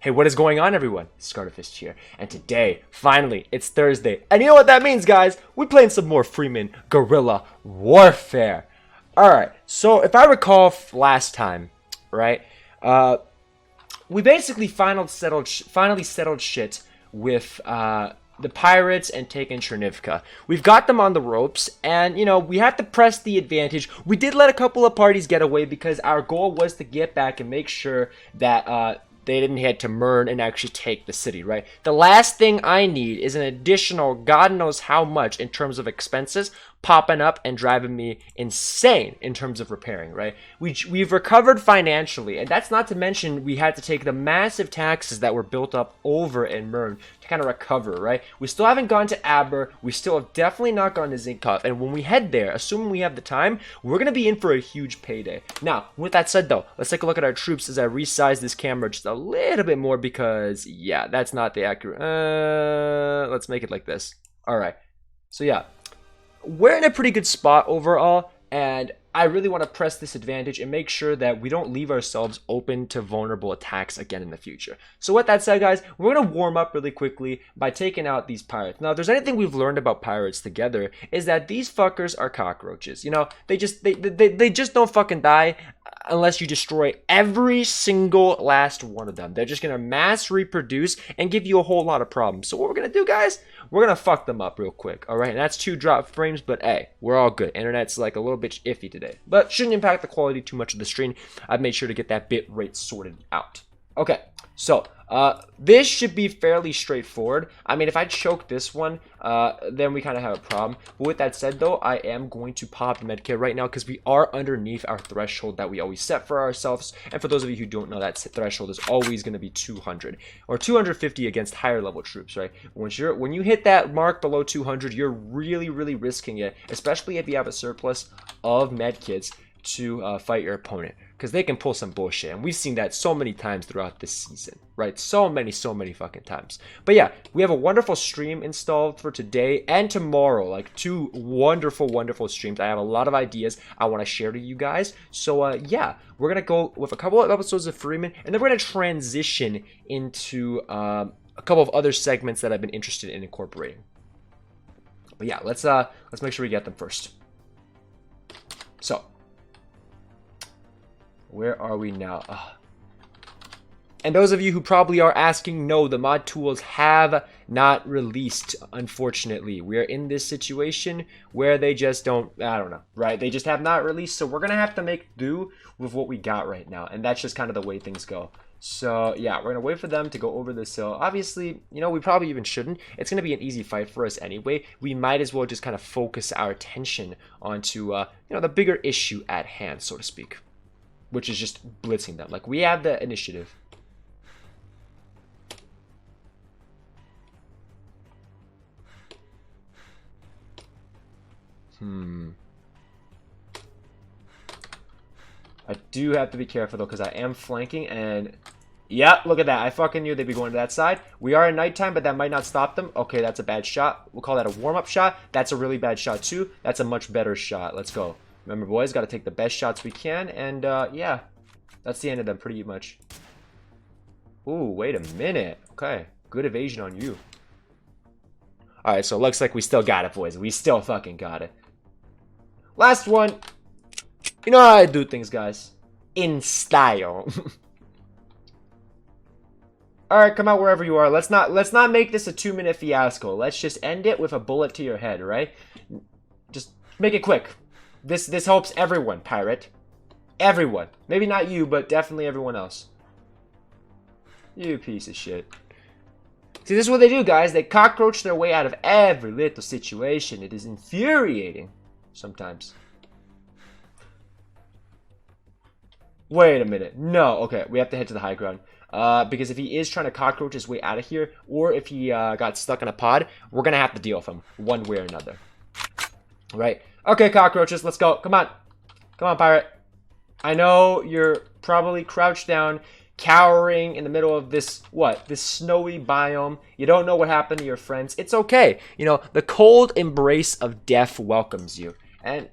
Hey, what is going on, everyone? Scartafist here, and today, finally, it's Thursday, and you know what that means, guys? We're playing some more Freeman Guerrilla Warfare. Alright, so if I recall last time, right, we basically finally settled shit with the pirates and taken Chernivka. We've got them on the ropes, and you know, we have to press the advantage. We did let a couple of parties get away because our goal was to get back and make sure that they didn't head to Mern and actually take the city, right? The last thing I need is an additional God knows how much in terms of expenses popping up and driving me insane in terms of repairing, right? We've recovered financially, and that's not to mention we had to take the massive taxes that were built up over in Mern to kind of recover, right? We still haven't gone to Aber. We still have definitely not gone to Zinkov, and when we head there, assuming we have the time, we're going to be in for a huge payday. Now, with that said though, let's take a look at our troops as I resize this camera just a little bit more because, yeah, that's not the accurate. Let's make it like this. All right. So yeah, we're in a pretty good spot overall, and I really want to press this advantage and make sure that we don't leave ourselves open to vulnerable attacks again in the future. So with that said, guys, we're going to warm up really quickly by taking out these pirates. Now, if there's anything we've learned about pirates together, is that these fuckers are cockroaches. You know, they just don't fucking die unless you destroy every single last one of them. They're just going to mass reproduce and give you a whole lot of problems. So what we're going to do, guys, we're going to fuck them up real quick. All right, and that's 2 drop frames, but hey, we're all good. Internet's like a little bit iffy today, but shouldn't impact the quality too much of the stream. I've made sure to get that bit rate sorted out. Okay, so this should be fairly straightforward. I mean, if I choke this one, then we kind of have a problem. But with that said, though, I am going to pop medkit right now because we are underneath our threshold that we always set for ourselves. And for those of you who don't know, that threshold is always going to be 200 or 250 against higher level troops, right? When you hit that mark below 200, you're really risking it, especially if you have a surplus of medkits to fight your opponent, because they can pull some bullshit, and we've seen that so many times throughout this season, right? So many fucking times. But yeah, we have a wonderful stream installed for today and tomorrow, like 2 wonderful streams. I have a lot of ideas I want to share to you guys. So yeah, we're gonna go with a couple of episodes of Freeman, and then we're gonna transition into a couple of other segments that I've been interested in incorporating. But yeah, let's make sure we get them first. So where are we now? And those of you who probably are asking, no, the mod tools have not released, unfortunately. We are in this situation where they just don't, I don't know, right? They just have not released, so we're going to have to make do with what we got right now. And that's just kind of the way things go. So, yeah, we're going to wait for them to go over this hill. Obviously, you know, we probably even shouldn't. It's going to be an easy fight for us anyway. We might as well just kind of focus our attention onto, you know, the bigger issue at hand, so to speak, which is just blitzing them. Like, we have the initiative. I do have to be careful, though, because I am flanking, and yeah, look at that. I fucking knew they'd be going to that side. We are in nighttime, but that might not stop them. Okay, that's a bad shot. We'll call that a warm-up shot. That's a really bad shot, too. That's a much better shot. Let's go. Remember, boys, got to take the best shots we can, and yeah, that's the end of them pretty much. Ooh, wait a minute. Okay, good evasion on you. Alright, so it looks like we still got it, boys. We still fucking got it. Last one. You know how I do things, guys. In style. Alright, come out wherever you are. Let's not make this a 2-minute fiasco. Let's just end it with a bullet to your head, right? Just make it quick. This helps everyone, pirate. Everyone. Maybe not you, but definitely everyone else. You piece of shit. See, this is what they do, guys. They cockroach their way out of every little situation. It is infuriating sometimes. Wait a minute. No. Okay, we have to head to the high ground. Because if he is trying to cockroach his way out of here, or if he got stuck in a pod, we're going to have to deal with him one way or another. Right? Okay, cockroaches, let's go. Come on. Come on, pirate. I know you're probably crouched down, cowering in the middle of this, this snowy biome. You don't know what happened to your friends. It's okay. You know, the cold embrace of death welcomes you. And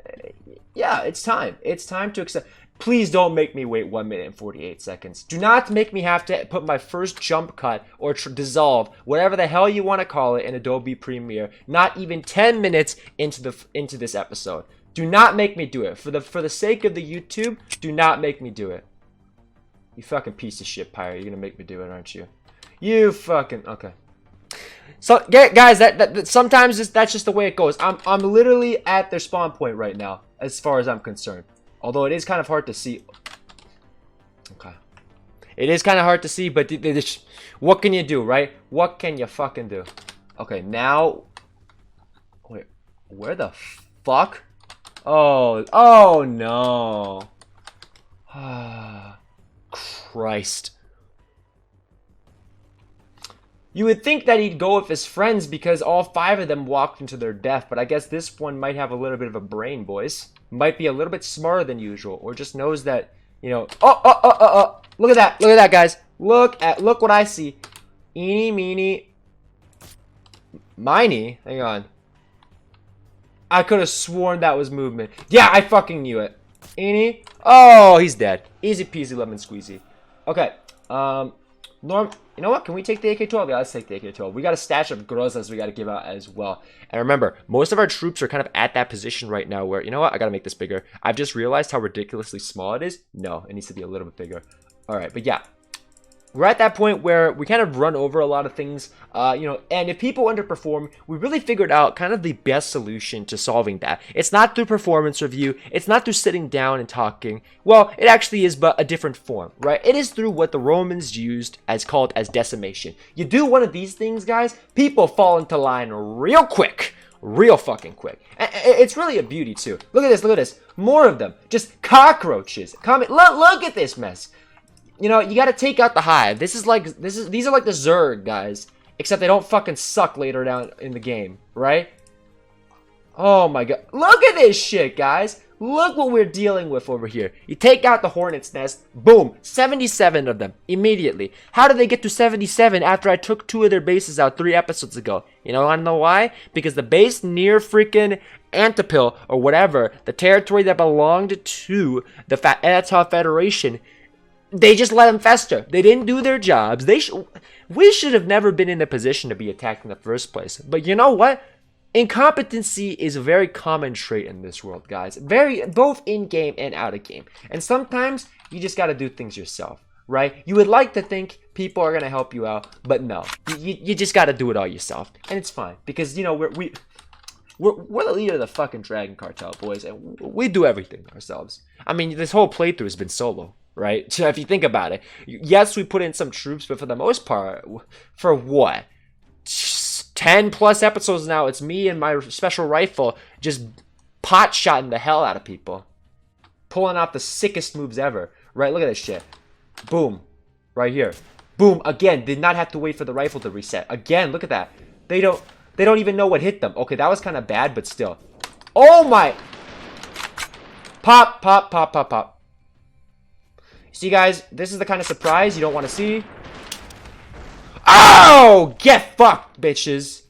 yeah, it's time. It's time to accept. Please don't make me wait 1 minute and 48 seconds. Do not make me have to put my first jump cut or dissolve, whatever the hell you want to call it, in Adobe Premiere. Not even 10 minutes into this episode. Do not make me do it. For the sake of the YouTube, do not make me do it. You fucking piece of shit, Pyre. You're gonna make me do it, aren't you? You fucking okay. So guys, that sometimes that's just the way it goes. I'm literally at their spawn point right now, as far as I'm concerned. Although it is kind of hard to see. Okay. It is kind of hard to see, but what can you do, right? What can you fucking do? Okay, now. Wait, where the fuck? Oh no. Christ. You would think that he'd go with his friends because all 5 of them walked into their death, but I guess this one might have a little bit of a brain, boys. Might be a little bit smarter than usual, or just knows that, you know. Look at that, guys. Look what I see. Eeny, meeny, miny. Hang on. I could have sworn that was movement. Yeah, I fucking knew it. Eeny. Oh, he's dead. Easy peasy lemon squeezy. Okay. Norm, you know what? Can we take the AK-12? Yeah, let's take the AK-12. We got a stash of grozas we got to give out as well. And remember, most of our troops are kind of at that position right now where, you know what? I got to make this bigger. I've just realized how ridiculously small it is. No, it needs to be a little bit bigger. All right, but yeah. We're at that point where we kind of run over a lot of things, you know, and if people underperform, we really figured out kind of the best solution to solving that. It's not through performance review. It's not through sitting down and talking. Well, it actually is, but a different form, right? It is through what the Romans used as called as decimation. You do one of these things, guys, people fall into line real quick. Real fucking quick. And it's really a beauty, too. Look at this, look at this. More of them. Just cockroaches. Look at this mess. You know, you gotta take out the hive. These are like the Zerg guys, except they don't fucking suck later down in the game, right? Oh my god. Look at this shit, guys. Look what we're dealing with over here. You take out the hornet's nest, boom, 77 of them immediately. How did they get to 77 after I took 2 of their bases out 3 episodes ago? You know, I know why? Because the base near freaking Antipil or whatever, the territory that belonged to the Anatol Federation, they just let them fester. They didn't do their jobs. We should have never been in a position to be attacked in the first place. But you know what? Incompetency is a very common trait in this world, guys. Both in-game and out-of-game. And sometimes you just got to do things yourself, right? You would like to think people are going to help you out, but no. You just got to do it all yourself. And it's fine because, you know, we're the leader of the fucking Dragon Cartel, boys, and we do everything ourselves. I mean, this whole playthrough has been solo. Right? So if you think about it, yes, we put in some troops, but for the most part, for what? 10 plus episodes now, it's me and my special rifle just pot-shotting the hell out of people. Pulling off the sickest moves ever. Right? Look at this shit. Boom. Right here. Boom. Again, did not have to wait for the rifle to reset. Again, look at that. They don't even know what hit them. Okay, that was kind of bad, but still. Oh my! Pop, pop, pop, pop, pop. See, guys, this is the kind of surprise you don't want to see. Oh! Get fucked, bitches.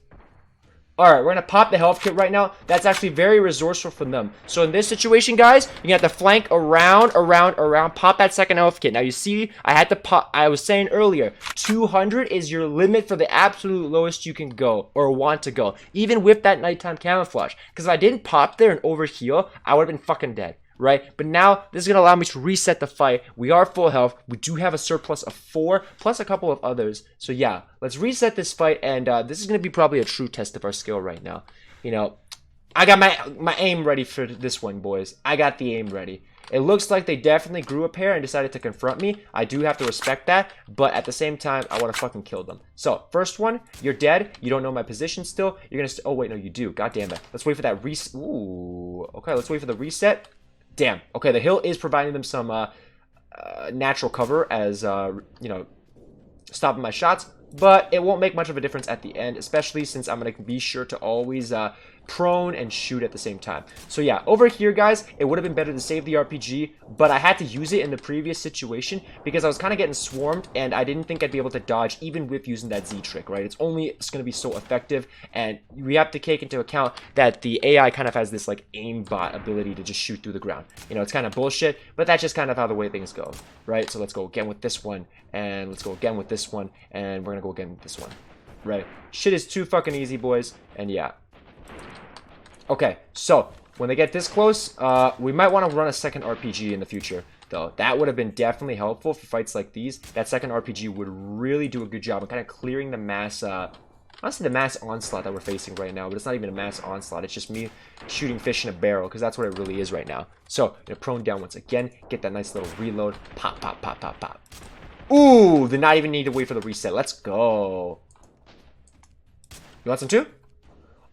Alright, we're going to pop the health kit right now. That's actually very resourceful from them. So in this situation, guys, you're going to have to flank around, pop that second health kit. Now, you see, I had to pop, I was saying earlier, 200 is your limit for the absolute lowest you can go, or want to go, even with that nighttime camouflage. Because if I didn't pop there and overheal, I would have been fucking dead. Right? But now, this is going to allow me to reset the fight. We are full health. We do have a surplus of 4, plus a couple of others. So yeah, let's reset this fight, and this is going to be probably a true test of our skill right now. You know, I got my aim ready for this one, boys. I got the aim ready. It looks like they definitely grew a pair and decided to confront me. I do have to respect that, but at the same time, I want to fucking kill them. So, first one, you're dead. You don't know my position still. You're going to... Oh, wait, no, you do. God damn it. Let's wait for that reset. Ooh. Okay, let's wait for the reset. Damn. Okay, the hill is providing them some natural cover as, you know, stopping my shots. But it won't make much of a difference at the end, especially since I'm going to be sure to always prone and shoot at the same time. So yeah, over here, guys, it would have been better to save the RPG, but I had to use it in the previous situation because I was kind of getting swarmed, and I didn't think I'd be able to dodge even with using that Z trick, right? It's going to be so effective, and we have to take into account that the AI kind of has this, like, aimbot ability to just shoot through the ground. You know, it's kind of bullshit, but that's just kind of how the way things go, right? So let's go again with this one, and let's go again with this one, and we're going to go again with this one, right? Shit is too fucking easy, boys, and yeah. Okay, so when they get this close, we might want to run a second RPG in the future, though. That would have been definitely helpful for fights like these. That second RPG would really do a good job of kind of clearing the mass, honestly, the mass onslaught that we're facing right now, but it's not even a mass onslaught. It's just me shooting fish in a barrel, because that's what it really is right now. So, prone down once again, get that nice little reload. Pop, pop, pop, pop, pop. Ooh, did not even need to wait for the reset. Let's go. You want some too?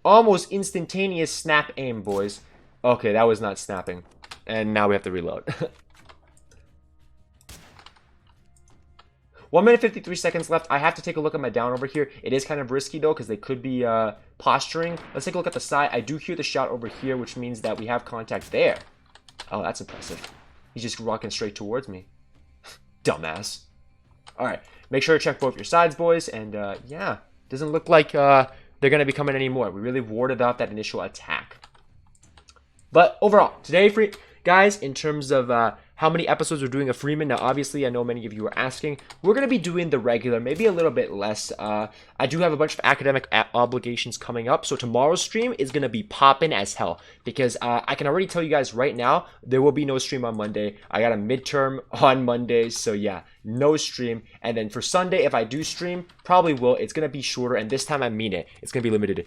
Almost instantaneous snap aim, boys. Okay, that was not snapping. And now we have to reload. 1 minute 53 seconds left. I have to take a look at my down over here. It is kind of risky, though, because they could be posturing. Let's take a look at the side. I do hear the shot over here, which means that we have contact there. Oh, that's impressive. He's just walking straight towards me. Dumbass. All right. Make sure to check both your sides, boys. And, yeah. Doesn't look like they're going to be coming anymore. We really warded off that initial attack. But overall, today, guys, in terms of how many episodes we're doing of Freeman, now obviously I know many of you are asking, we're going to be doing the regular, maybe a little bit less. I do have a bunch of academic obligations coming up, so tomorrow's stream is going to be popping as hell, because I can already tell you guys right now, there will be no stream on Monday. I got a midterm on Monday, so yeah, no stream. And then for Sunday, if I do stream, probably will. It's going to be shorter, and this time I mean it. It's going to be limited.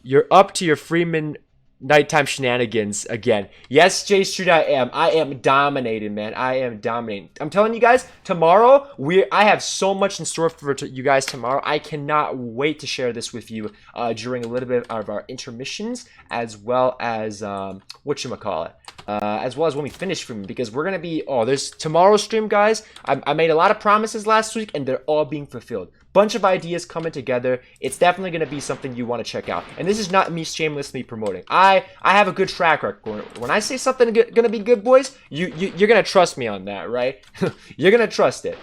You're up to your Freeman nighttime shenanigans again. Yes, J Street, I am. I am dominating, man. I am dominating. I'm telling you guys, tomorrow, I have so much in store for you guys tomorrow. I cannot wait to share this with you during a little bit of our intermissions, as well as, whatchamacallit, as well as when we finish Freeman, because we're going to be, there's tomorrow's stream, guys. I made a lot of promises last week, and they're all being fulfilled. Bunch of ideas coming together. It's definitely going to be something you want to check out. And this is not me shamelessly promoting. I have a good track record. When I say something going to be good, boys, you're going to trust me on that, right? You're going to trust it.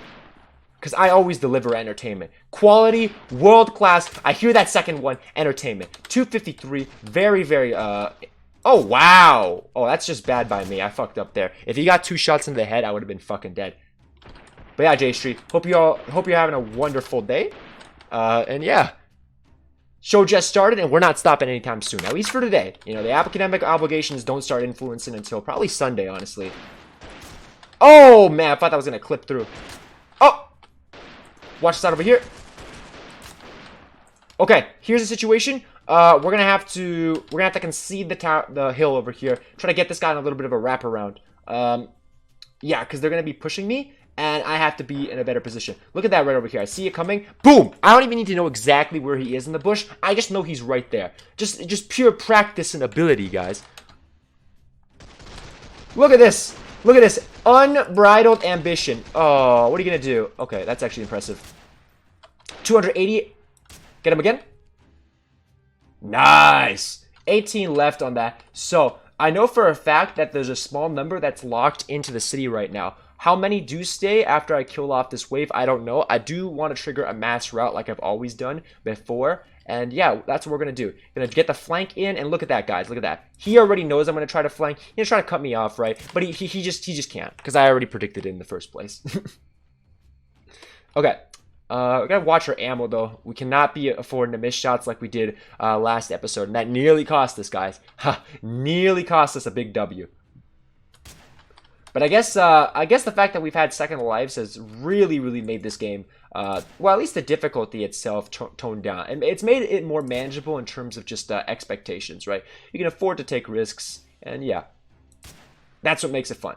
Because I always deliver entertainment. Quality, world class. I hear that second one. Entertainment. 253. Very, very, oh, wow. Oh, that's just bad by me. I fucked up there. If he got 2 shots in the head, I would have been fucking dead. But yeah, J Street, hope you're having a wonderful day. And yeah, show just started, and we're not stopping anytime soon. At least for today. You know, the academic obligations don't start influencing until probably Sunday, honestly. Oh man, I thought that was gonna clip through. Oh, watch this out over here. Okay, here's the situation. We're gonna have to concede the hill over here. Try to get this guy in a little bit of a wraparound. Yeah, because they're gonna be pushing me. And I have to be in a better position. Look at that right over here. I see it coming. Boom! I don't even need to know exactly where he is in the bush. I just know he's right there. Just pure practice and ability, guys. Look at this. Look at this. Unbridled ambition. Oh, what are you going to do? Okay, that's actually impressive. 280. Get him again. Nice. 18 left on that. So, I know for a fact that there's a small number that's locked into the city right now. How many do stay after I kill off this wave? I don't know. I do want to trigger a mass route like I've always done before. And yeah, that's what we're going to do. Going to get the flank in, and look at that, guys. Look at that. He already knows I'm going to try to flank. He's going to try to cut me off, right? But he just can't, because I already predicted it in the first place. Okay. We got to watch our ammo, though. We cannot be affording to miss shots like we did last episode. And that nearly cost us, guys. Nearly cost us a big W. But I guess the fact that we've had second lives has really made this game, well, at least the difficulty itself toned down. And it's made it more manageable in terms of just expectations, right? You can afford to take risks, and yeah, that's what makes it fun.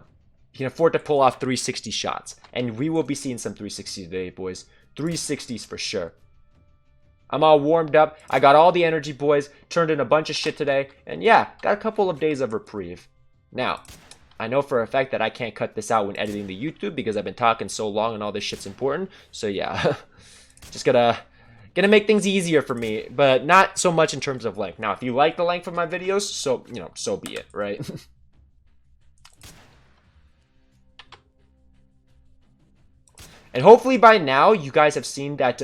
You can afford to pull off 360 shots, and we will be seeing some 360s today, boys. 360s for sure. I'm all warmed up. I got all the energy, boys. Turned in a bunch of shit today, and yeah, got a couple of days of reprieve. Now, I know for a fact that I can't cut this out when editing the YouTube because I've been talking so long and all this shit's important. So yeah, just gotta Gonna make things easier for me, but not so much in terms of length. Now, if you like the length of my videos, so, you know, so be it, right? And hopefully by now, you guys have seen that,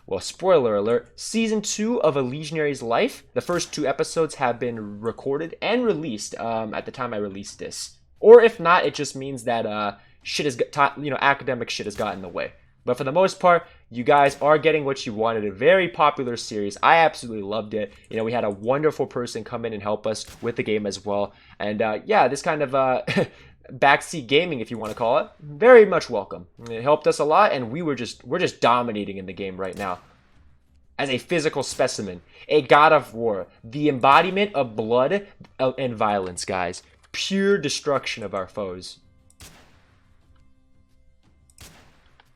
well, spoiler alert, Season 2 of A Legionary's Life, the first 2 episodes have been recorded and released at the time I released this. Or if not, it just means that shit has got, you know, academic shit has gotten in the way. But for the most part, you guys are getting what you wanted. A very popular series. I absolutely loved it. You know, we had a wonderful person come in and help us with the game as well. And yeah, this kind of backseat gaming, if you want to call it, very much welcome. It helped us a lot, and we're just dominating in the game right now. As a physical specimen, a god of war, the embodiment of blood and violence, guys. Pure destruction of our foes.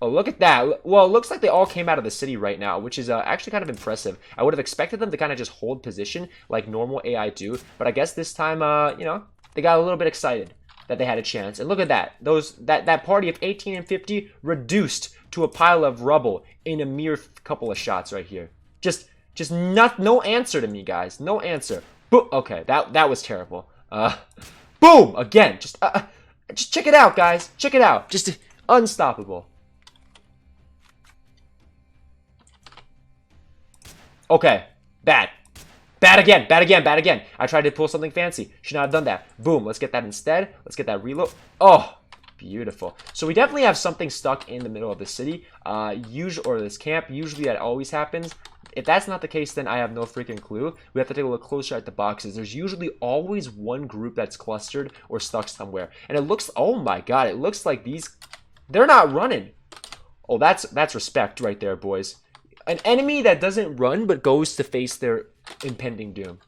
Oh, look at that. Well, it looks like they all came out of the city right now, which is actually kind of impressive. I would have expected them to kind of just hold position like normal AI do, but I guess this time, you know, they got a little bit excited that they had a chance. And look at that. That party of 18 and 50 reduced to a pile of rubble in a mere couple of shots right here. Just no answer to me, guys. No answer. Okay, that was terrible. Boom! Again. Just check it out, guys. Check it out. Just unstoppable. Okay, bad. Bad again, bad again, bad again. I tried to pull something fancy. Should not have done that. Boom, let's get that instead. Let's get that reload. Oh, beautiful. So we definitely have something stuck in the middle of the city, or this camp. Usually that always happens. If that's not the case, then I have no freaking clue. We have to take a look closer at the boxes. There's usually always one group that's clustered or stuck somewhere. And it looks, oh my god, it looks like they're not running. Oh, that's respect right there, boys. An enemy that doesn't run but goes to face their impending doom.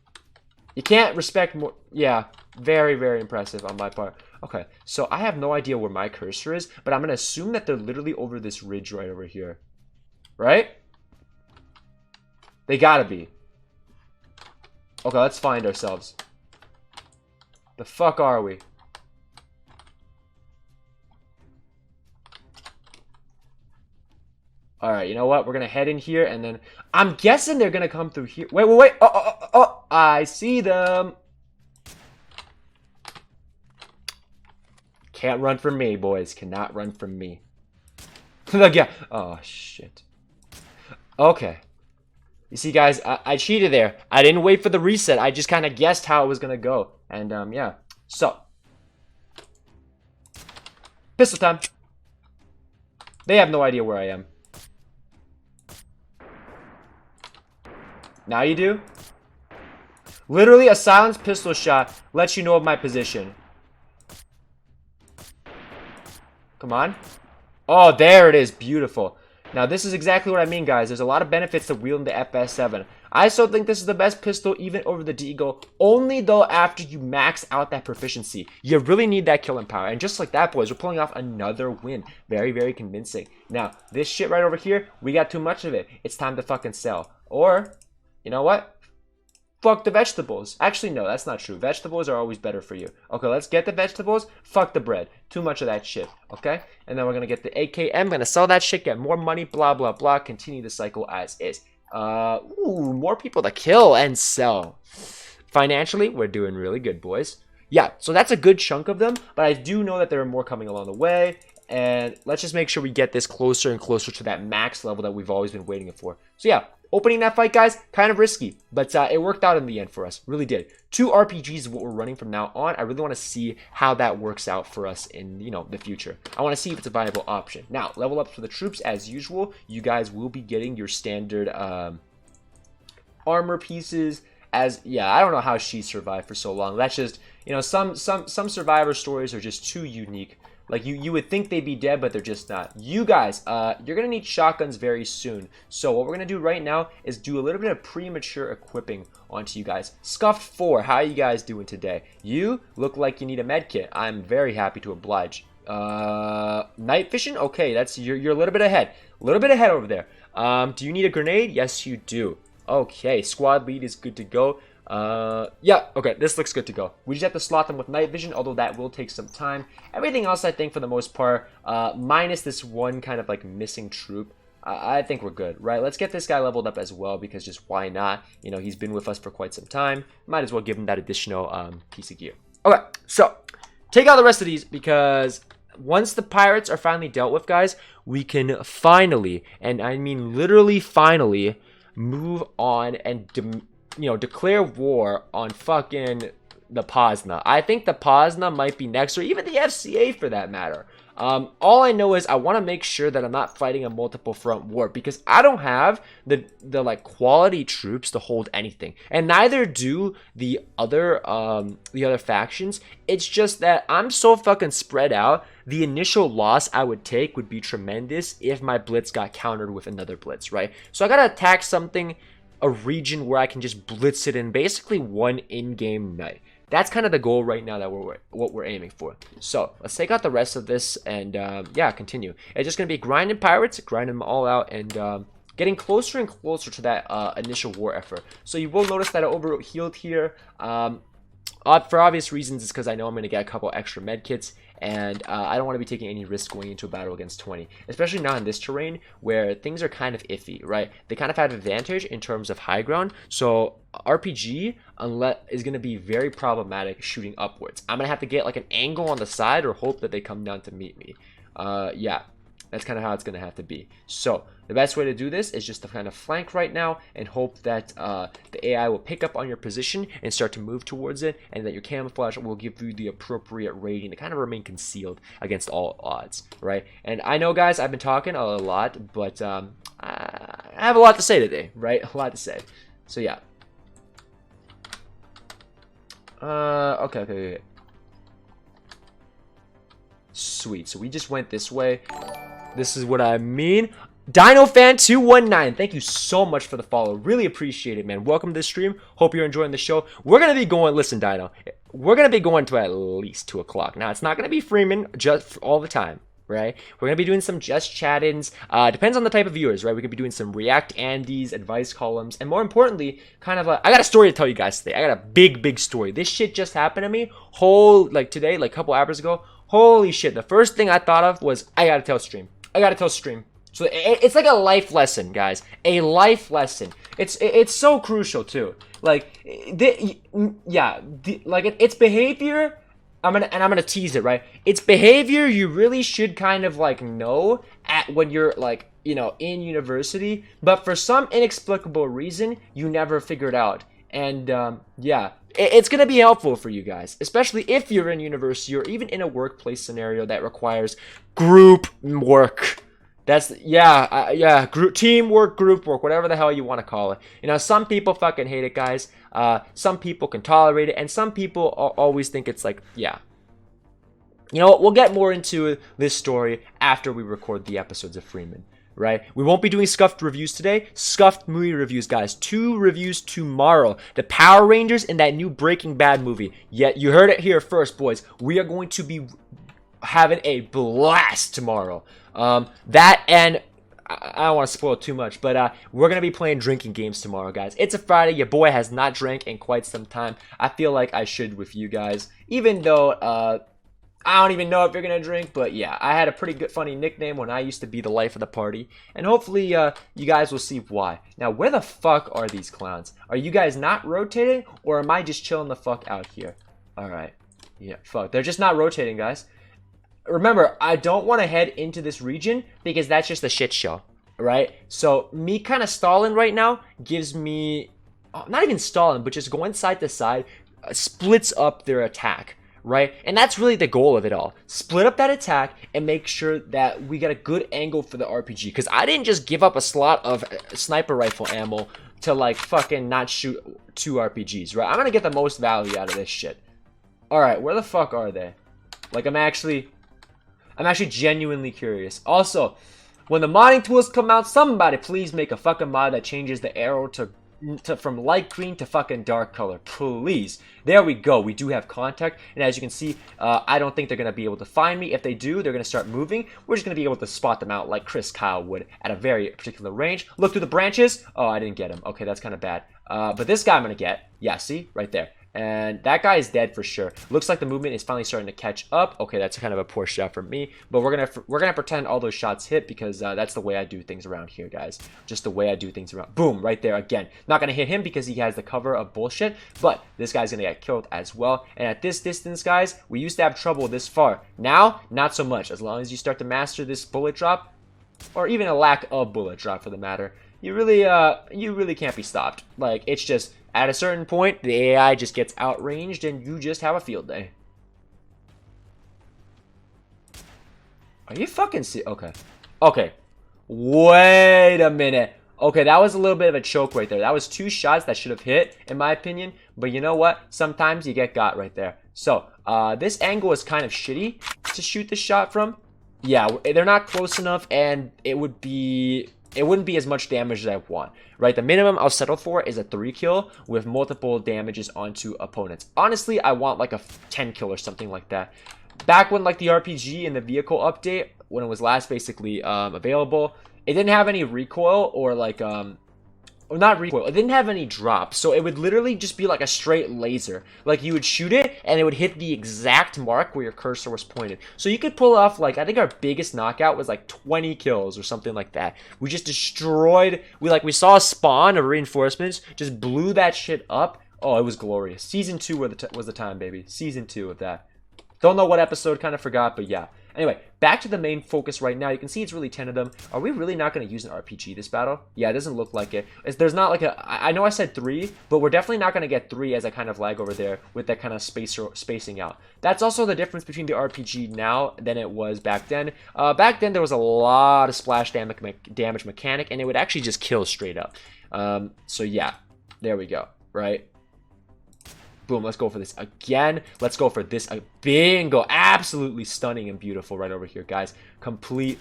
You can't respect more. Yeah, very, very impressive on my part. Okay, so I have no idea where my cursor is, but I'm going to assume that they're literally over this ridge right over here. Right? They gotta be. Okay, let's find ourselves. The fuck are we? Alright, you know what? We're going to head in here, and then I'm guessing they're going to come through here. Wait. Oh, I see them. Can't run from me, boys. Cannot run from me. Look, yeah. Oh, shit. Okay. You see, guys, I cheated there. I didn't wait for the reset. I just kind of guessed how it was going to go. And, yeah. So. Pistol time. They have no idea where I am. Now you do? Literally, a silenced pistol shot lets you know of my position. Come on. Oh, there it is. Beautiful. Now, this is exactly what I mean, guys. There's a lot of benefits to wielding the FS7. I still think this is the best pistol, even over the Deagle. Only, though, after you max out that proficiency. You really need that killing power. And just like that, boys, we're pulling off another win. Very, very convincing. Now, this shit right over here, we got too much of it. It's time to fucking sell. Or, you know what? Fuck the vegetables. Actually, no, that's not true. Vegetables are always better for you. Okay, let's get the vegetables. Fuck the bread. Too much of that shit. Okay? And then we're going to get the AKM. Going to sell that shit, get more money, blah, blah, blah. Continue the cycle as is. Ooh, more people to kill and sell. Financially, we're doing really good, boys. Yeah, so that's a good chunk of them. But I do know that there are more coming along the way. And let's just make sure we get this closer and closer to that max level that we've always been waiting for. So yeah, opening that fight, guys, kind of risky, but it worked out in the end for us. Really did. 2 RPGs is what we're running from now on. I really want to see how that works out for us in, you know, the future. I want to see if it's a viable option. Now, level up for the troops as usual. You guys will be getting your standard armor pieces. As yeah, I don't know how she survived for so long. That's just, you know, some survivor stories are just too unique. Like, you would think they'd be dead, but they're just not. You guys, you're going to need shotguns very soon. So what we're going to do right now is do a little bit of premature equipping onto you guys. Scuffed 4, how are you guys doing today? You look like you need a med kit. I'm very happy to oblige. Night vision? Okay, that's you're a little bit ahead. A little bit ahead over there. Do you need a grenade? Yes, you do. Okay, squad lead is good to go. Yeah, okay, this looks good to go. We just have to slot them with night vision, although that will take some time. Everything else, I think, for the most part, minus this one kind of, like, missing troop. I think we're good, right? Let's get this guy leveled up as well, because just why not? You know, he's been with us for quite some time. Might as well give him that additional piece of gear. Okay, so take out the rest of these, because once the pirates are finally dealt with, guys, we can finally, and I mean literally finally, move on and declare war on fucking the Pozna. I think the Pozna might be next, or even the FCA for that matter. All I know is I want to make sure that I'm not fighting a multiple front war, because I don't have the like quality troops to hold anything, and neither do the other factions. It's just that I'm so fucking spread out. The initial loss I would take would be tremendous if my blitz got countered with another blitz, right? So I gotta attack a region where I can just blitz it in basically one in-game night. That's kind of the goal right now, that what we're aiming for. So let's take out the rest of this and yeah, continue. It's just gonna be grinding pirates, grinding them all out, and getting closer and closer to that initial war effort. So you will notice that I overhealed here. For obvious reasons, it's because I know I'm gonna get a couple extra med kits, and I don't want to be taking any risks going into a battle against 20, especially not in this terrain where things are kind of iffy, right? They kind of have advantage in terms of high ground, so RPG is going to be very problematic shooting upwards. I'm going to have to get like an angle on the side or hope that they come down to meet me. Yeah, that's kind of how it's going to have to be. So the best way to do this is just to kind of flank right now and hope that the AI will pick up on your position and start to move towards it, and that your camouflage will give you the appropriate rating to kind of remain concealed against all odds, right? And I know, guys, I've been talking a lot, but I have a lot to say today, right? A lot to say. So yeah. Okay. Sweet. So we just went this way. This is what I mean. DinoFan219, thank you so much for the follow. Really appreciate it, man. Welcome to the stream. Hope you're enjoying the show. We're going to be going, listen, Dino, we're going to be going to at least 2 o'clock. Now, it's not going to be Freeman just all the time, right? We're going to be doing some just chat-ins. Depends on the type of viewers, right? We could be doing some React Andes, advice columns, and more importantly, kind of I got a story to tell you guys today. I got a big story. This shit just happened to me today, like a couple hours ago. Holy shit. The first thing I thought of was, I got to tell stream. So it's like a life lesson, guys. A life lesson. It's so crucial too. Like, it's behavior. I'm gonna tease it, right? It's behavior you really should kind of like know when you're like, you know, in university, but for some inexplicable reason you never figured out. And yeah, it's gonna be helpful for you guys, especially if you're in university or even in a workplace scenario that requires group work. That's, teamwork, group work, whatever the hell you want to call it. You know, some people fucking hate it, guys. Some people can tolerate it, and some people always think it's like, yeah. You know what? We'll get more into this story after we record the episodes of Freeman, right? We won't be doing scuffed reviews today. Scuffed movie reviews, guys. 2 reviews tomorrow. The Power Rangers and that new Breaking Bad movie. Yeah, you heard it here first, boys. We are going to be having a blast tomorrow. That, and I don't want to spoil too much, but we're going to be playing drinking games tomorrow, guys. It's a Friday. Your boy has not drank in quite some time. I feel like I should with you guys, even though I don't even know if you're going to drink, but yeah, I had a pretty good, funny nickname when I used to be the life of the party, and hopefully you guys will see why. Now, where the fuck are these clowns? Are you guys not rotating, or am I just chilling the fuck out here? Alright, yeah, fuck. They're just not rotating, guys. Remember, I don't want to head into this region because that's just a shit show, right? So me kind of stalling right now gives me, not even stalling, but just going side to side, splits up their attack, right? And that's really the goal of it all. Split up that attack and make sure that we get a good angle for the RPG. Because I didn't just give up a slot of sniper rifle ammo to like fucking not shoot 2 RPGs, right? I'm going to get the most value out of this shit. Alright, where the fuck are they? Like, I'm actually genuinely curious. Also, when the modding tools come out, somebody please make a fucking mod that changes the arrow from light green to fucking dark color. Please. There we go. We do have contact. And as you can see, I don't think they're going to be able to find me. If they do, they're going to start moving. We're just going to be able to spot them out like Chris Kyle would at a very particular range. Look through the branches. Oh, I didn't get him. Okay, that's kind of bad. But this guy I'm going to get. Yeah, see? Right there. And that guy is dead for sure. Looks like the movement is finally starting to catch up. Okay, that's kind of a poor shot from me, but we're gonna pretend all those shots hit because that's the way I do things around here, guys. Just the way I do things around. Boom, right there again. Not gonna hit him because he has the cover of bullshit, but this guy's gonna get killed as well. And at this distance, guys, we used to have trouble this far. Now, not so much. As long as you start to master this bullet drop, or even a lack of bullet drop for the matter, you really can't be stopped. Like, it's just at a certain point, the AI just gets outranged and you just have a field day. Are you fucking okay. Okay. Wait a minute. Okay, that was a little bit of a choke right there. That was 2 shots that should have hit, in my opinion. But you know what? Sometimes you get got right there. So, this angle is kind of shitty to shoot the shot from. Yeah, they're not close enough, and it wouldn't be as much damage as I want, right? The minimum I'll settle for is a 3 kill with multiple damages onto opponents. Honestly, I want like a 10 kill or something like that. Back when like the RPG and the vehicle update, when it was last basically available, it didn't have any recoil or like or not recoil, it didn't have any drop, so it would literally just be like a straight laser. Like, you would shoot it and it would hit the exact mark where your cursor was pointed. So you could pull off, like, I think our biggest knockout was like 20 kills or something like that. We just destroyed, we saw a spawn of reinforcements, just blew that shit up. Oh, it was glorious. Season 2 was the time, baby. Season 2 of that. Don't know what episode, kind of forgot, but yeah. Anyway, back to the main focus right now. You can see it's really 10 of them. Are we really not going to use an RPG this battle? Yeah, it doesn't look like it. There's not like I know I said 3, but we're definitely not going to get 3 as I kind of lag over there with that kind of spacing out. That's also the difference between the RPG now than it was back then. Back then, there was a lot of splash damage mechanic, and it would actually just kill straight up. So yeah, there we go, right? Boom, let's go for this again. Let's go for this. Bingo. Absolutely stunning and beautiful right over here, guys. Complete.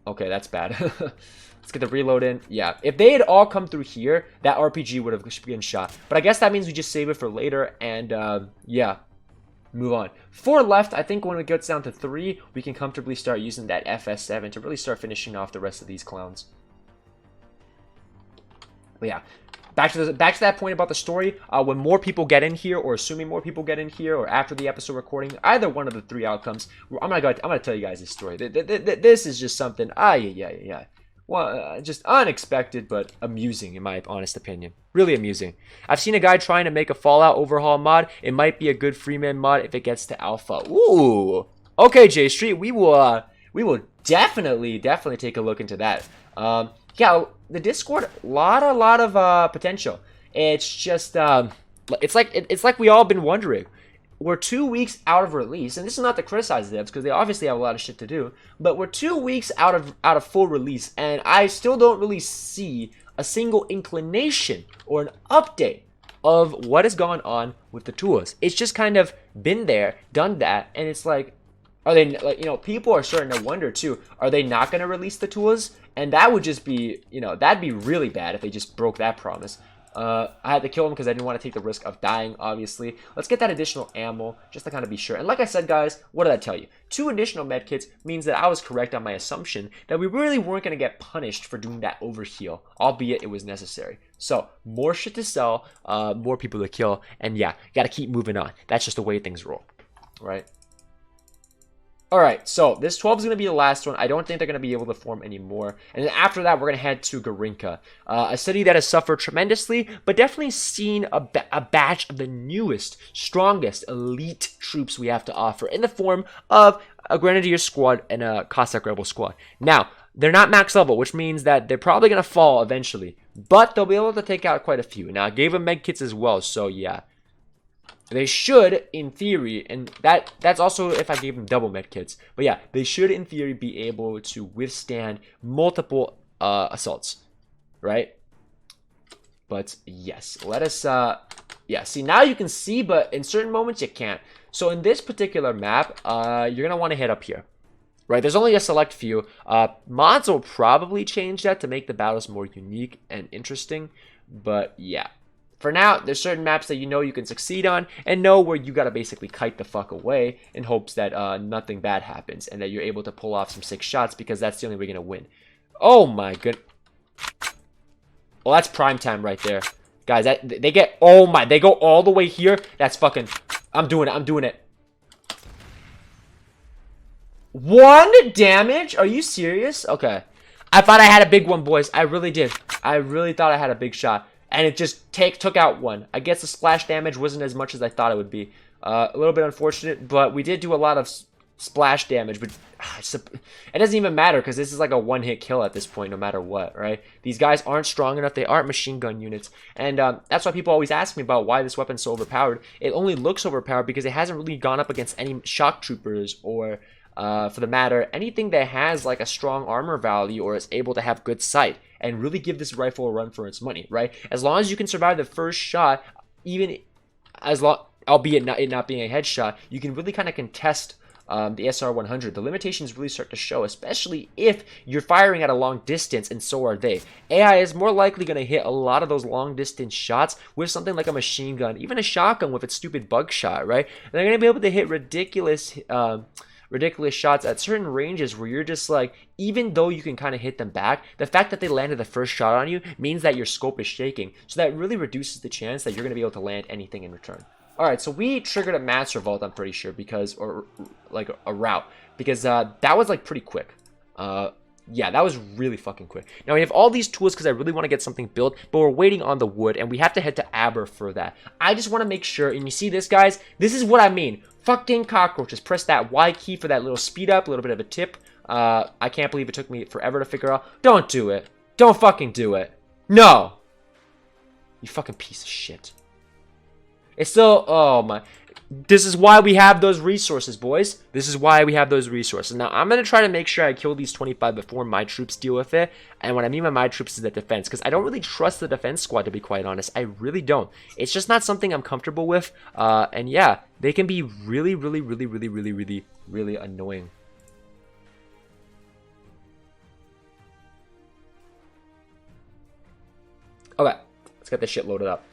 Okay, that's bad. Let's get the reload in. Yeah, if they had all come through here, that RPG would have been shot. But I guess that means we just save it for later and, yeah, move on. 4 left. I think when it gets down to 3, we can comfortably start using that FS7 to really start finishing off the rest of these clowns. But yeah. Back to that point about the story, when more people get in here, or assuming more people get in here, or after the episode recording, either one of the 3 outcomes, I'm gonna tell you guys this story. This is just something, yeah. Well, just unexpected, but amusing, in my honest opinion. Really amusing. I've seen a guy trying to make a Fallout overhaul mod. It might be a good Freeman mod if it gets to alpha. Ooh. Okay, J Street, we will definitely take a look into that. Yeah, the Discord, lot of potential. It's just it's like we all been wondering. We're 2 weeks out of release, and this is not to criticize the devs because they obviously have a lot of shit to do. But we're 2 weeks out of full release, and I still don't really see a single inclination or an update of what has gone on with the tools. It's just kind of been there, done that, and it's like, are they, like, you know, people are starting to wonder too, are they not going to release the tools? And that would just be, you know, that'd be really bad if they just broke that promise. I had to kill him because I didn't want to take the risk of dying, obviously. Let's get that additional ammo, just to kind of be sure. And like I said, guys, what did I tell you? 2 additional medkits means that I was correct on my assumption that we really weren't going to get punished for doing that overheal, albeit it was necessary. So, more shit to sell, more people to kill, and yeah, got to keep moving on. That's just the way things roll, right? Alright, so this 12 is going to be the last one. I don't think they're going to be able to form anymore. And then after that, we're going to head to Guerrilla, a city that has suffered tremendously, but definitely seen a batch of the newest, strongest, elite troops we have to offer in the form of a Grenadier squad and a Cossack Rebel squad. Now, they're not max level, which means that they're probably going to fall eventually, but they'll be able to take out quite a few. Now, I gave them medkits as well, so yeah. They should, in theory, and that's also if I gave them double medkits. But yeah, they should, in theory, be able to withstand multiple assaults, right? But yes, let us, yeah, see, now you can see, but in certain moments you can't. So in this particular map, you're going to want to hit up here, right? There's only a select few. Mods will probably change that to make the battles more unique and interesting, but yeah. For now, there's certain maps that you know you can succeed on and know where you gotta basically kite the fuck away in hopes that nothing bad happens and that you're able to pull off some sick shots because that's the only way you're gonna win. Oh my good. Well, that's prime time right there. Guys, they get, oh my, they go all the way here. That's fucking, I'm doing it. I'm doing it. 1 damage? Are you serious? Okay. I thought I had a big one, boys. I really did. I really thought I had a big shot. And it just took out 1. I guess the splash damage wasn't as much as I thought it would be. A little bit unfortunate, but we did do a lot of splash damage. But it doesn't even matter because this is like a 1-hit kill at this point, no matter what, right? These guys aren't strong enough. They aren't machine gun units. And that's why people always ask me about why this weapon's so overpowered. It only looks overpowered because it hasn't really gone up against any shock troopers or... for the matter, anything that has like a strong armor value or is able to have good sight and really give this rifle a run for its money, right? As long as you can survive the first shot, even as long, albeit it not being a headshot, you can really kind of contest the SR-100. The limitations really start to show, especially if you're firing at a long distance, and so are they. AI is more likely going to hit a lot of those long distance shots with something like a machine gun, even a shotgun with its stupid buckshot, right? They're going to be able to hit ridiculous shots at certain ranges where you're just like, even though you can kind of hit them back, the fact that they landed the first shot on you means that your scope is shaking. So that really reduces the chance that you're going to be able to land anything in return. All right, so we triggered a master vault, I'm pretty sure, because, or like a route, because that was like pretty quick. Yeah, that was really fucking quick. Now, we have all these tools because I really want to get something built, but we're waiting on the wood, and we have to head to Aber for that. I just want to make sure, and you see this, guys? This is what I mean. Fucking cockroaches. Press that Y key for that little speed up, a little bit of a tip. I can't believe it took me forever to figure out. Don't do it. Don't fucking do it. No. You fucking piece of shit. It's still, oh my... This is why we have those resources, boys. This is why we have those resources. Now, I'm going to try to make sure I kill these 25 before my troops deal with it. And what I mean by my troops is the defense. Because I don't really trust the defense squad, to be quite honest. I really don't. It's just not something I'm comfortable with. And yeah, they can be really, really, really, really, really, really, really annoying. Okay, let's get this shit loaded up.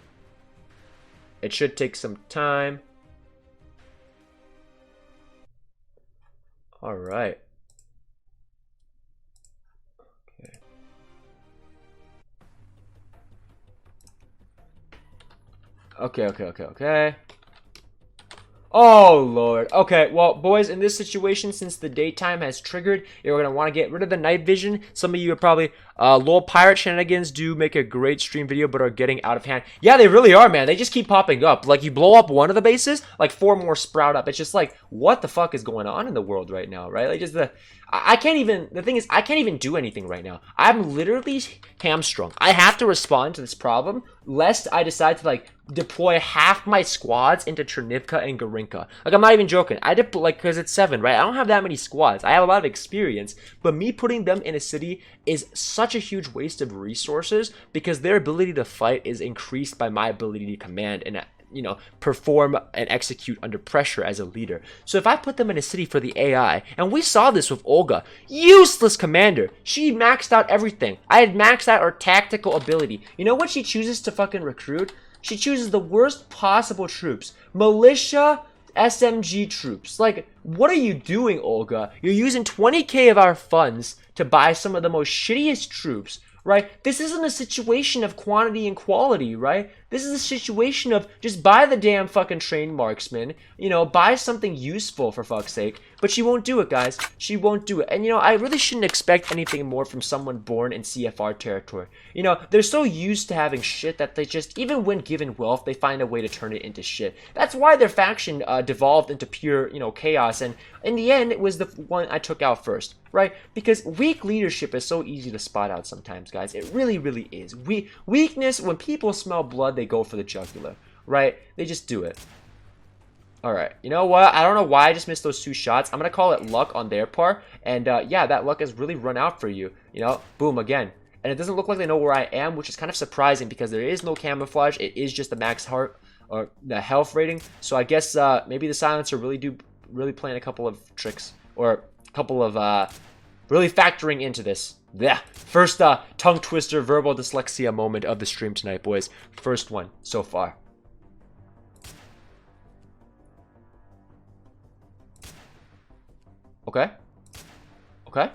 It should take some time. All right. Okay. Oh, Lord. Okay, well, boys, in this situation, since the daytime has triggered, you're going to want to get rid of the night vision. Some of you are probably, LOL Pirate Shenanigans do make a great stream video, but are getting out of hand. Yeah, they really are, man. They just keep popping up. Like, you blow up one of the bases, like 4 more sprout up. It's just like, what the fuck is going on in the world right now, right? Like, just I can't even, the thing is, I can't even do anything right now. I'm literally hamstrung. I have to respond to this problem, lest I decide to, like, deploy half my squads into Chernivka and Guerrilla. Like, I'm not even joking. I deploy, like, because it's 7, right? I don't have that many squads. I have a lot of experience, but me putting them in a city is such a huge waste of resources because their ability to fight is increased by my ability to command and, you know, perform and execute under pressure as a leader. So if I put them in a city for the AI, and we saw this with Olga, useless commander. She maxed out everything. I had maxed out her tactical ability. You know what she chooses to fucking recruit? She chooses the worst possible troops. Militia SMG troops. Like, what are you doing, Olga? You're using 20k of our funds to buy some of the most shittiest troops, right? This isn't a situation of quantity and quality, right? This is a situation of just buy the damn fucking trained marksman, you know, buy something useful for fuck's sake. But she won't do it, guys. She won't do it. And, you know, I really shouldn't expect anything more from someone born in CFR territory. You know, they're so used to having shit that they just, even when given wealth, they find a way to turn it into shit. That's why their faction devolved into pure, you know, chaos. And in the end, it was the one I took out first, right? Because weak leadership is so easy to spot out sometimes, guys. It really, really is. Weakness, when people smell blood, they go for the jugular, right? They just do it. Alright, you know what? I don't know why I just missed those 2 shots. I'm going to call it luck on their part. And yeah, that luck has really run out for you. You know, boom, again. And it doesn't look like they know where I am, which is kind of surprising because there is no camouflage. It is just the max heart or the health rating. So I guess maybe the silencer really playing a couple of tricks. Or a couple of really factoring into this. Yeah, first tongue twister verbal dyslexia moment of the stream tonight, boys. First one so far. Okay. Okay.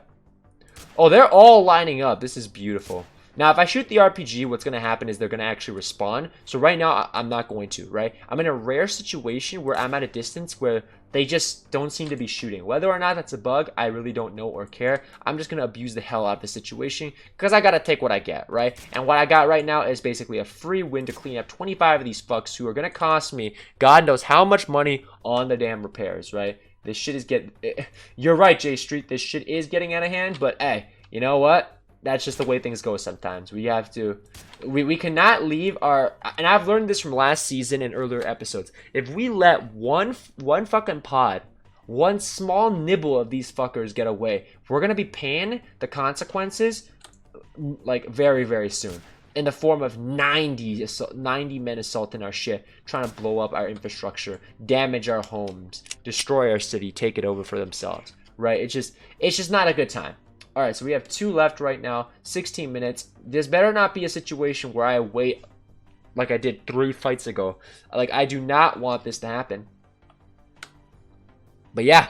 Oh, they're all lining up. This is beautiful. Now, if I shoot the RPG, what's going to happen is they're going to actually respawn. So right now, I'm not going to, right? I'm in a rare situation where I'm at a distance where they just don't seem to be shooting. Whether or not that's a bug, I really don't know or care. I'm just going to abuse the hell out of the situation because I got to take what I get, right? And what I got right now is basically a free win to clean up 25 of these fucks who are going to cost me God knows how much money on the damn repairs, right? This shit is getting... You're right, J Street. This shit is getting out of hand, but hey, you know what? That's just the way things go sometimes. We have to... We cannot leave our... And I've learned this from last season and earlier episodes. If we let one fucking pod, one small nibble of these fuckers get away, we're going to be paying the consequences like very, very soon. In the form of 90 men assaulting our shit, trying to blow up our infrastructure, damage our homes, destroy our city, take it over for themselves, right? It's just not a good time. All right, so we have 2 left right now, 16 minutes. This better not be a situation where I wait like I did 3 fights ago. Like, I do not want this to happen. But yeah.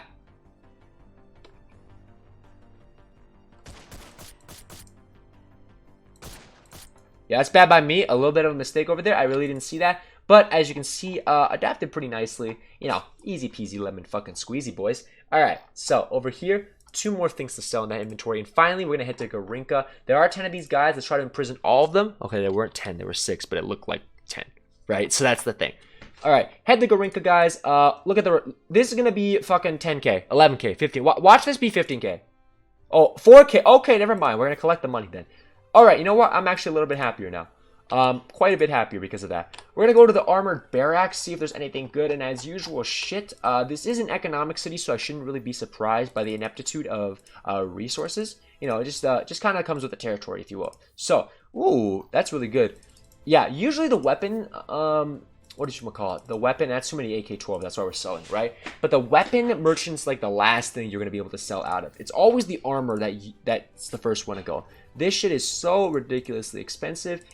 Yeah, that's bad by me. A little bit of a mistake over there. I really didn't see that. But as you can see, adapted pretty nicely. You know, easy peasy lemon fucking squeezy, boys. All right, so over here, 2 more things to sell in that inventory. And finally, we're going to head to Guerrilla. There are 10 of these guys. Let's try to imprison all of them. Okay, there weren't 10. There were 6, but it looked like 10, right? So that's the thing. All right, head to Guerrilla, guys. Look at the... This is going to be fucking 10K, 11K, 15. Watch this be 15K. Oh, 4K. Okay, never mind. We're going to collect the money then. All right, you know what? I'm actually a little bit happier now. Quite a bit happier because of that. We're going to go to the armored barracks, see if there's anything good. And as usual, shit, this is an economic city, so I shouldn't really be surprised by the ineptitude of resources. You know, it just kind of comes with the territory, if you will. So, ooh, that's really good. Yeah, usually the weapon, what did you call it? The weapon, that's too many AK-12, that's why we're selling, right? But the weapon merchant's like the last thing you're going to be able to sell out of. It's always the armor that's the first one to go. This shit is so ridiculously expensive,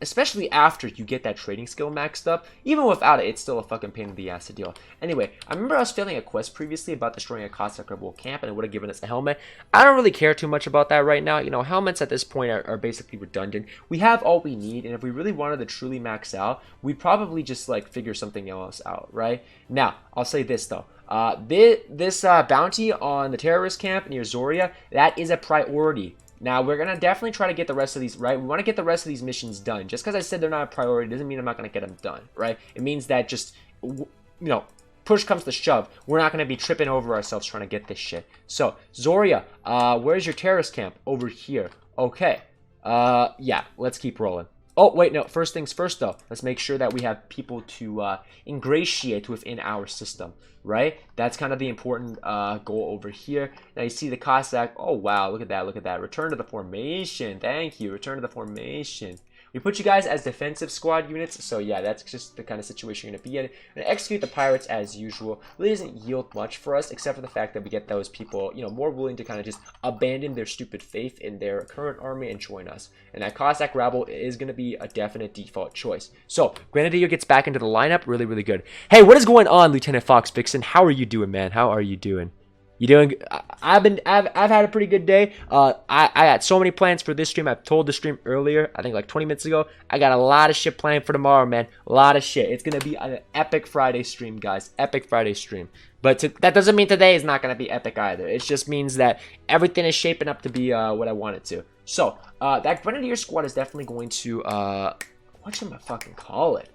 especially after you get that trading skill maxed up. Even without it, it's still a fucking pain in the ass to deal. Anyway, I remember I was failing a quest previously about destroying a Cossack rebel camp, and it would have given us a helmet. I don't really care too much about that right now. You know, helmets at this point are basically redundant. We have all we need, and if we really wanted to truly max out, we'd probably just, like, figure something else out, right? Now, I'll say this, though. This bounty on the terrorist camp near Zoria, that is a priority. Now, we're going to definitely try to get the rest of these, right? We want to get the rest of these missions done. Just because I said they're not a priority doesn't mean I'm not going to get them done, right? It means that just, you know, push comes to shove. We're not going to be tripping over ourselves trying to get this shit. So, Zoria, where's your terrorist camp? Over here. Okay. Yeah, let's keep rolling. Oh, wait, no. First things first, though. Let's make sure that we have people to ingratiate within our system, right? That's kind of the important goal over here. Now, you see the Cossack. Oh, wow. Look at that. Look at that. Return to the formation. Thank you. Return to the formation. We put you guys as defensive squad units, so yeah, that's just the kind of situation you're going to be in. We're going to execute the pirates as usual. Really doesn't yield much for us, except for the fact that we get those people, you know, more willing to kind of just abandon their stupid faith in their current army and join us. And that Cossack rabble is going to be a definite default choice. So, Grenadier gets back into the lineup. Really, really good. Hey, what is going on, Lieutenant Fox Vixen? How are you doing, man? How are you doing? You doing? I've had a pretty good day. I got so many plans for this stream. I've told the stream earlier, I think like 20 minutes ago. I got a lot of shit planned for tomorrow, man. A lot of shit. It's gonna be an epic Friday stream, guys. Epic Friday stream. But that doesn't mean today is not gonna be epic either. It just means that everything is shaping up to be what I want it to. So that Grenadier squad is definitely going to what should I fucking call it?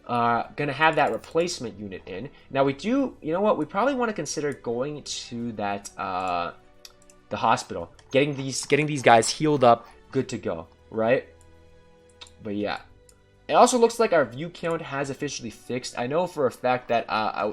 Gonna have that replacement unit in. Now we do, you know what, we probably want to consider going to that the hospital, getting these guys healed up, good to go, right? But yeah, it also looks like our view count has officially fixed. I know for a fact that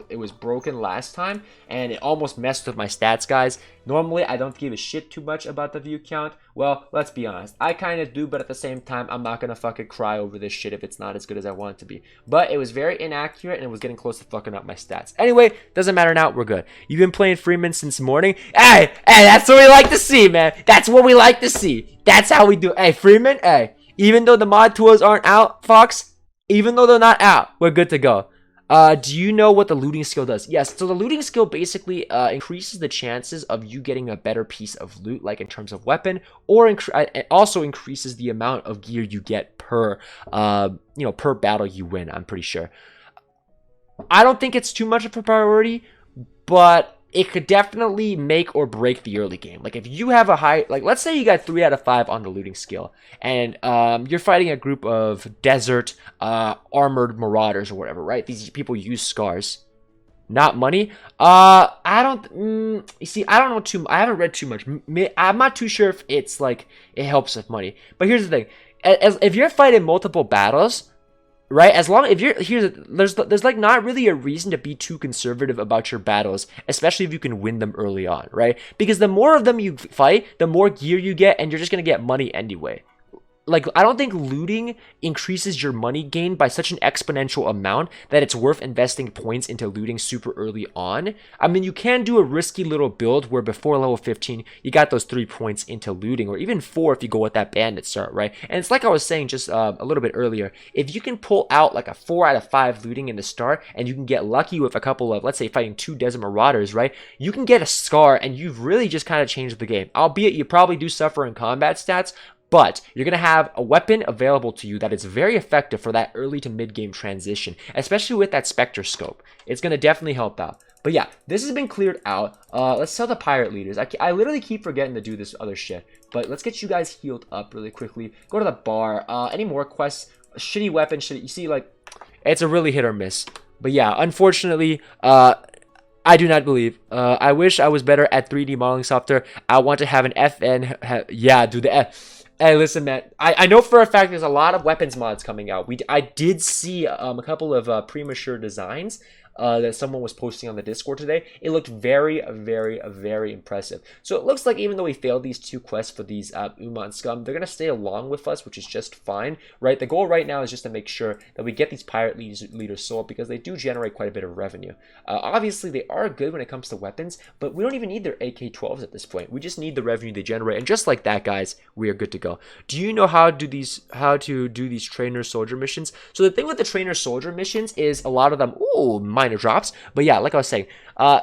it was broken last time, and it almost messed with my stats, guys. Normally, I don't give a shit too much about the view count. Well, let's be honest. I kind of do, but at the same time, I'm not going to fucking cry over this shit if it's not as good as I want it to be. But it was very inaccurate, and it was getting close to fucking up my stats. Anyway, doesn't matter now. We're good. You've been playing Freeman since morning? Hey, that's what we like to see, man. That's what we like to see. That's how we do. Hey, Freeman, hey. Even though the mod tools aren't out, Fox, even though they're not out, we're good to go. Do you know what the looting skill does? Yes, so the looting skill basically increases the chances of you getting a better piece of loot, like in terms of weapon, or it also increases the amount of gear you get per, per battle you win, I'm pretty sure. I don't think it's too much of a priority, but it could definitely make or break the early game. Like if you have a high, like let's say you got 3 out of 5 on the looting skill, and you're fighting a group of desert armored marauders or whatever, right? These people use scars, not money. I don't. You see, I don't know too. I haven't read too much. I'm not too sure if it's like it helps with money. But here's the thing: if you're fighting multiple battles, right? As long if you're there's like not really a reason to be too conservative about your battles, especially if you can win them early on, right? Because the more of them you fight, the more gear you get, and you're just gonna get money anyway. Like, I don't think looting increases your money gain by such an exponential amount that it's worth investing points into looting super early on. I mean, you can do a risky little build where before level 15, you got those 3 points into looting, or even 4 if you go with that bandit start, right? And it's like I was saying just a little bit earlier, if you can pull out like a 4 out of 5 looting in the start, and you can get lucky with a couple of, let's say, fighting 2 desert marauders, right? You can get a scar, and you've really just kind of changed the game. Albeit you probably do suffer in combat stats, but you're going to have a weapon available to you that is very effective for that early to mid-game transition, especially with that Spectre scope. It's going to definitely help out. But yeah, this has been cleared out. Let's tell the pirate leaders. I literally keep forgetting to do this other shit. But let's get you guys healed up really quickly. Go to the bar. Any more quests? Shitty weapon, shitty. You see, like, it's a really hit or miss. But yeah, unfortunately, I do not believe. I wish I was better at 3D modeling software. I want to have an FN. Yeah, do the F. Hey, listen, man. I know for a fact there's a lot of weapons mods coming out. I did see a couple of premature designs that someone was posting on the Discord today. It looked very, very, very impressive. So it looks like even though we failed these 2 quests for these Uman scum, they're going to stay along with us, which is just fine, right? The goal right now is just to make sure that we get these pirate leaders sold, because they do generate quite a bit of revenue. Obviously, they are good when it comes to weapons, but we don't even need their AK-12s at this point. We just need the revenue they generate, and just like that, guys, we are good to go. Do you know how to do these trainer soldier missions? So the thing with the trainer soldier missions is a lot of them, minor drops, but yeah, like I was saying,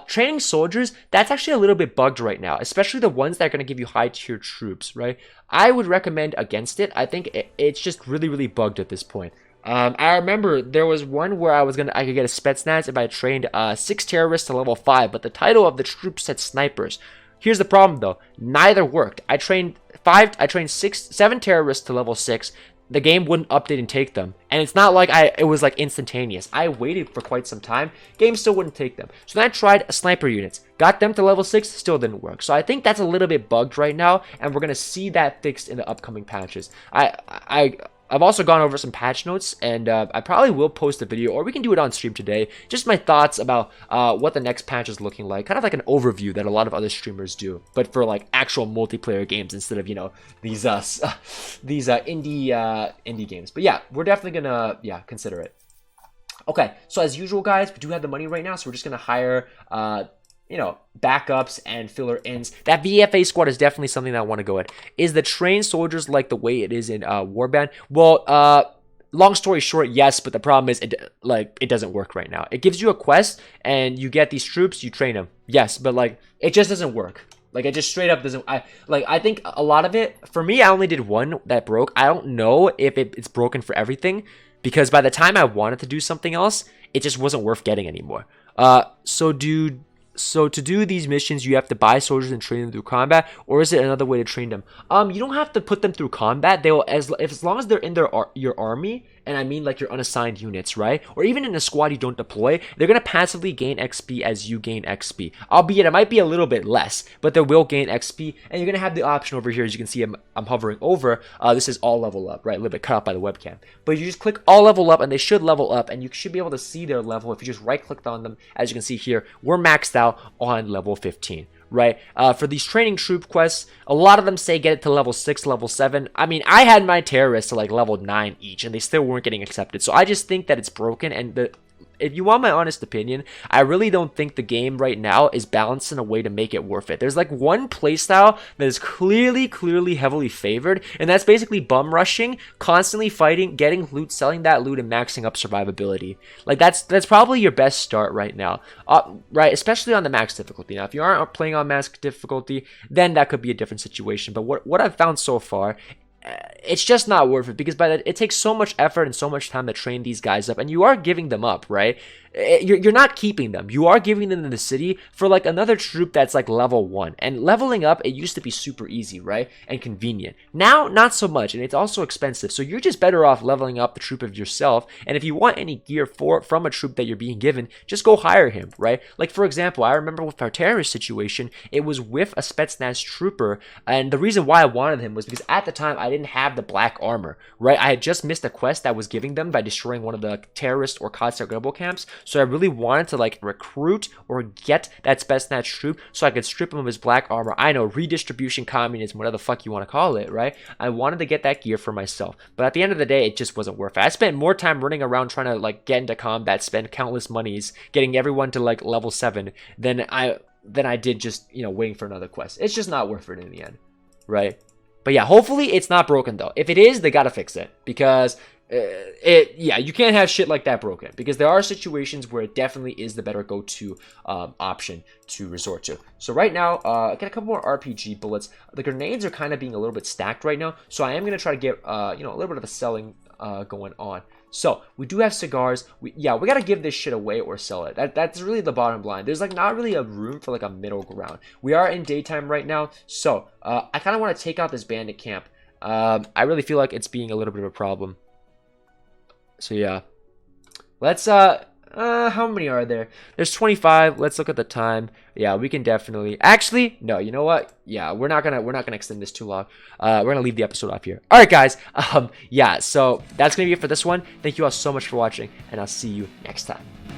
training soldiers, that's actually a little bit bugged right now, especially the ones that are going to give you high tier troops, right? I would recommend against it. I think it's just really, really bugged at this point. I remember there was one where I could get a Spetsnaz if I trained 6 terrorists to level 5, but the title of the troop said snipers. Here's the problem though, neither worked. I trained 7 terrorists to level 6. The game wouldn't update and take them. And it's not like it was like instantaneous. I waited for quite some time. Game still wouldn't take them. So then I tried sniper units. Got them to level 6, still didn't work. So I think that's a little bit bugged right now, and we're going to see that fixed in the upcoming patches. I've also gone over some patch notes, and I probably will post a video, or we can do it on stream today. Just my thoughts about what the next patch is looking like. Kind of like an overview that a lot of other streamers do, but for like actual multiplayer games instead of, these indie games. But yeah, we're definitely gonna consider it. Okay, so as usual, guys, we do have the money right now, so we're just gonna hire backups and filler ins. That VFA squad is definitely something that I want to go at. Is the trained soldiers like the way it is in Warband? Well, long story short, yes, but the problem is it doesn't work right now. It gives you a quest and you get these troops, you train them. Yes, but like it just doesn't work. Like it just straight up doesn't. I think a lot of it for me, I only did one that broke. I don't know if it's broken for everything, because by the time I wanted to do something else, it just wasn't worth getting anymore. So to do these missions, you have to buy soldiers and train them through combat, or is it another way to train them? You don't have to put them through combat. They will, as long as they're in your army, and I mean like your unassigned units, right? Or even in a squad you don't deploy, they're gonna passively gain XP as you gain XP. Albeit it might be a little bit less, but they will gain XP, and you're gonna have the option over here, as you can see I'm hovering over. This is all level up, right? A little bit cut off by the webcam. But you just click all level up, and they should level up, and you should be able to see their level if you just right click on them. As you can see here, we're maxed out on level 15, right? For these training troop quests, a lot of them say get it to level 6, level 7. I mean, I had my terrorists to like level 9 each, and they still weren't getting accepted. So I just think that it's broken, and if you want my honest opinion, I really don't think the game right now is balanced in a way to make it worth it. There's like one playstyle that is clearly heavily favored, and that's basically bum rushing, constantly fighting, getting loot, selling that loot, and maxing up survivability. Like that's probably your best start right now, right? Especially on the max difficulty. Now, if you aren't playing on max difficulty, then that could be a different situation. But what I've found so far, it's just not worth it, because it takes so much effort and so much time to train these guys up, and you are giving them up, right? You're not keeping them. You are giving them in the city for like another troop that's like level 1. And leveling up, it used to be super easy, right? And convenient. Now, not so much, and it's also expensive. So you're just better off leveling up the troop of yourself. And if you want any gear from a troop that you're being given, just go hire him, right? Like, for example, I remember with our terrorist situation, it was with a Spetsnaz trooper, and the reason why I wanted him was because at the time I didn't have the black armor, right? I had just missed a quest that was giving them by destroying one of the terrorist or Kotzak rebel camps. So I really wanted to like recruit or get that Spetsnaz troop so I could strip him of his black armor. I know, redistribution, communism, whatever the fuck you want to call it, right? I wanted to get that gear for myself. But at the end of the day, it just wasn't worth it. I spent more time running around trying to like get into combat, spend countless monies, getting everyone to like level 7 than I did just, you know, waiting for another quest. It's just not worth it in the end, right? But yeah, hopefully it's not broken though. If it is, they gotta fix it, because you can't have shit like that broken, because there are situations where it definitely is the better go-to option to resort to. So right now, I got a couple more RPG bullets. The grenades are kind of being a little bit stacked right now, so I am gonna try to get you know, a little bit of a selling going on. So we do have cigars. We gotta give this shit away or sell it. That's really the bottom line. There's like not really a room for like a middle ground. We are in daytime right now, so I kind of want to take out this bandit camp. I really feel like it's being a little bit of a problem. So yeah, let's how many are there? There's 25. Let's look at the time. Yeah, we can definitely, actually, no, you know what? Yeah, we're not gonna extend this too long. We're gonna leave the episode off here. All right, guys. Yeah, so that's gonna be it for this one. Thank you all so much for watching, and I'll see you next time.